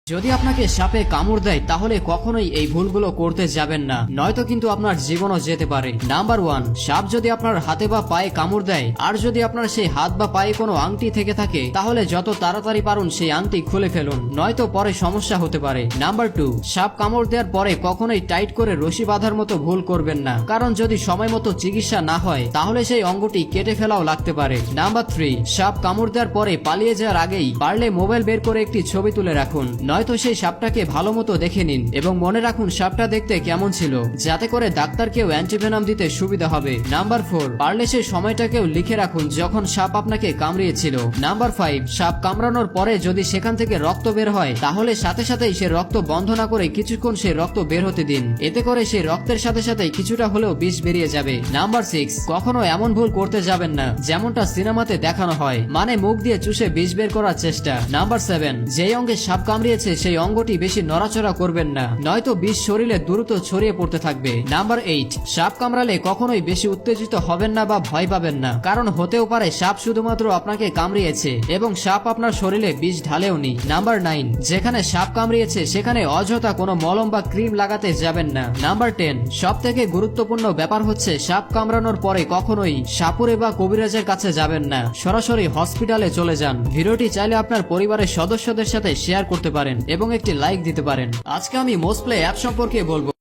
যদি আপনাকে সাপে কামড় দেয় তাহলে কখনোই এই ভুলগুলো করতে যাবেন না, নয়তো কিন্তু আপনার জীবনও যেতে পারে। নাম্বার 1, সাপ যদি আপনার হাতে বা পায়ে কামড় দেয় আর যদি আপনার সেই হাত বা পায়ে কোনো আংটি থেকে থাকে তাহলে যত তাড়াতাড়ি পারুন সেই আংটি খুলে ফেলুন, নয়তো পরে সমস্যা হতে পারে। নাম্বার 2, সাপ কামড় দেওয়ার পরে কখনোই টাইট করে রশি বাঁধার মতো ভুল করবেন না, কারণ যদি সময় মতো চিকিৎসা না হয় তাহলে সেই অঙ্গটি কেটে ফেলাও লাগতে পারে। নাম্বার 3, সাপ কামড় দেওয়ার পরে পালিয়ে যাওয়ার আগেই পারলে মোবাইল বের করে একটি ছবি তুলে রাখুন, নয়তো সেই সাপটাকে ভালো মতো দেখে নিন এবং মনে রাখুন সাপটা দেখতে কেমন ছিল, যাতে করে ডাক্তারকেও অ্যান্টিভেনাম দিতে সুবিধা হবে। নাম্বার 4, পারলে সেই সময়টাকেও লিখে রাখুন যখন সাপ আপনাকে কামড়িয়েছিল। নাম্বার 5, সাপ কামড়ানোর পরে যদি সেখান থেকে রক্ত বের হয় তাহলে সাথে সাথেই সে রক্ত বন্ধ না করে কিছুক্ষণ সেই রক্ত বের হতে দিন, এতে করে সেই রক্তের সাথে সাথে কিছুটা হলেও বিষ বেরিয়ে যাবে। নাম্বার 6, কখনো এমন ভুল করতে যাবেন না যেমনটা সিনেমাতে দেখানো হয়, মানে মুখ দিয়ে চুষে বিষ বের করার চেষ্টা। নাম্বার 7, যেই অঙ্গে সাপ কামড়িয়েছে সেই অঙ্গটি বেশি নড়াচড়া করবেন না, নয়তো বিষ শরীরে দ্রুত ছড়িয়ে পড়তে থাকবে। নাম্বার 8, সাপ কামড়ালে কখনোই বেশি উত্তেজিত হবেন না বা ভয় পাবেন না, কারণ হতেও পারে সাপ শুধুমাত্র আপনাকে কামড়িয়েছে এবং সাপ আপনার শরীরে বিষ ঢালেওনি। নাম্বার 9, যেখানে সাপ কামড়িয়েছে সেখানে অযথা কোনো মলম বা ক্রিম লাগাতে যাবেন না। নাম্বার 10, সব থেকে গুরুত্বপূর্ণ ব্যাপার হচ্ছে সাপ কামড়ানোর পরে কখনোই সাপুরে বা কবিরাজের কাছে যাবেন না, সরাসরি হসপিটালে চলে যান। ভিডিওটি চাইলে আপনার পরিবারের সদস্যদের সাথে শেয়ার করতে পারেন এবং একটি লাইক দিতে পারেন। আজকে আমি মোস্টপ্লে অ্যাপ সম্পর্কে বলবো।